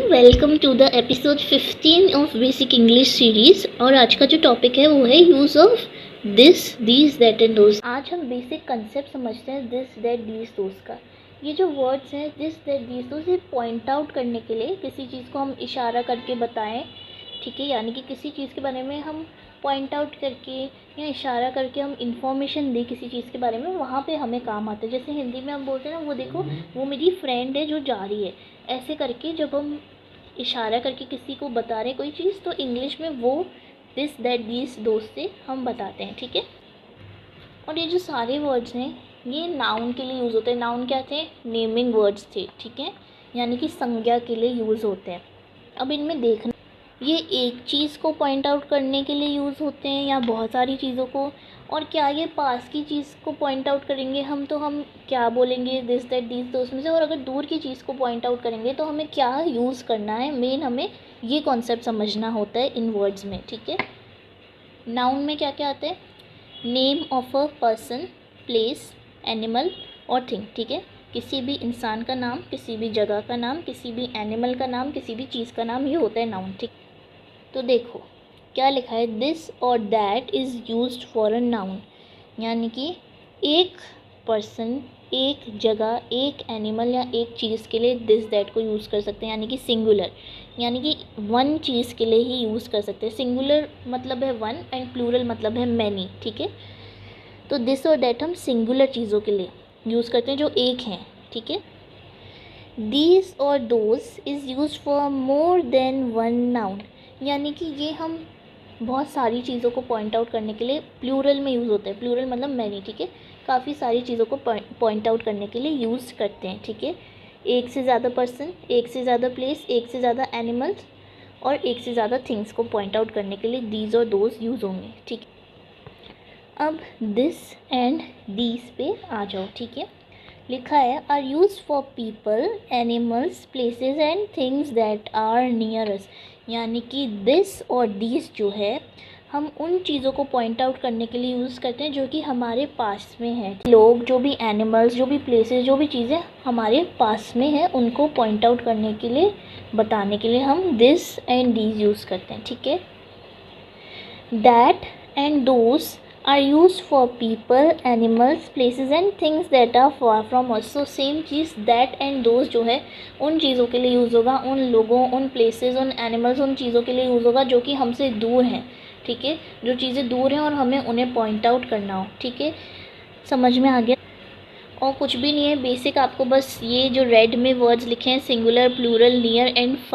Welcome to the episode 15 of basic English series. और आज का जो टॉपिक है वो है use of this, these, that and those. आज हम बेसिक कंसेप्ट समझते हैं दिस, दैट, दीज, दोज का। ये जो वर्ड्स हैं दिस, दैट, दीज, दोज, ये पॉइंट आउट करने के लिए किसी चीज़ को हम इशारा करके बताएं, ठीक है। यानी कि किसी चीज़ के बारे में हम पॉइंट आउट करके या इशारा करके हम इंफॉर्मेशन दें किसी चीज़ के बारे में, वहाँ पे हमें काम आता है। जैसे हिंदी में हम बोलते हैं ना, वो देखो वो मेरी फ्रेंड है जो जा रही है। ऐसे करके जब हम इशारा करके किसी को बता रहे कोई चीज़, तो इंग्लिश में वो दिस, दैट, दीज, दोज से हम बताते हैं, ठीक है। और ये जो सारे वर्ड्स हैं ये नाउन के लिए यूज़ होते हैं। नाउन क्या थे? नेमिंग वर्ड्स थे, ठीक है, यानी कि संज्ञा के लिए यूज़ होते हैं। अब इनमें देखना, ये एक चीज़ को पॉइंट आउट करने के लिए यूज़ होते हैं या बहुत सारी चीज़ों को, और क्या ये पास की चीज़ को पॉइंट आउट करेंगे हम तो हम क्या बोलेंगे दिस, दैट, दीज, दोज में से। और अगर दूर की चीज़ को पॉइंट आउट करेंगे तो हमें क्या यूज़ करना है, मेन हमें ये कॉन्सेप्ट समझना होता है इन वर्ड्स में, ठीक है। नाउन में क्या क्या आता है? Name of a person, place, animal और थिंग, ठीक है। किसी भी इंसान का नाम, किसी भी जगह का नाम, किसी भी एनिमल का नाम, किसी भी चीज़ का नाम, ये होता है नाउन, ठीक। तो देखो क्या लिखा है, दिस और that is used for a noun, यानी कि एक पर्सन, एक जगह, एक एनिमल या एक चीज़ के लिए दिस दैट को यूज़ कर सकते हैं, यानी कि सिंगुलर, यानी कि वन चीज़ के लिए ही यूज़ कर सकते हैं। सिंगुलर मतलब है वन एंड प्लूरल मतलब है मैनी, ठीक है। तो दिस और दैट हम सिंगुलर चीज़ों के लिए यूज़ करते हैं जो एक हैं, ठीक है। दीज और those is use for more than one noun, यानी कि ये हम बहुत सारी चीज़ों को पॉइंट आउट करने के लिए प्लूरल में यूज़ होते हैं। प्लूरल मतलब मैनी, ठीक है। काफ़ी सारी चीज़ों को पॉइंट आउट करने के लिए यूज़ करते हैं, ठीक है। एक से ज़्यादा पर्सन, एक से ज़्यादा प्लेस, एक से ज़्यादा एनिमल्स और एक से ज़्यादा थिंग्स को पॉइंट आउट करने के लिए दीज और दोज यूज़ होंगे, ठीक है। अब दिस एंड दीज पे आ जाओ, ठीक है। लिखा है are use for people, animals, places and things that are near us, यानी कि दिस और दीज जो है हम उन चीज़ों को पॉइंट आउट करने के लिए यूज़ करते हैं जो कि हमारे पास में है। लोग, जो भी एनिमल्स, जो भी प्लेसेस, जो भी चीज़ें हमारे पास में है, उनको पॉइंट आउट करने के लिए, बताने के लिए हम दिस एंड दीज यूज़ करते हैं, ठीक है। That and those are used for people, animals, places and things that are far from us. So same cheese that and those जो है उन चीज़ों के लिए यूज़ होगा, उन लोगों, उन places, उन animals, उन चीज़ों के लिए यूज़ होगा जो कि हमसे दूर हैं, ठीक है। जो चीज़ें दूर हैं और हमें उन्हें पॉइंट आउट करना हो, ठीक है। समझ में आ गया? और कुछ भी नहीं है, बेसिक आपको बस ये जो रेड में वर्ड्स लिखे हैं सिंगुलर, प्लूरल, नियर एंड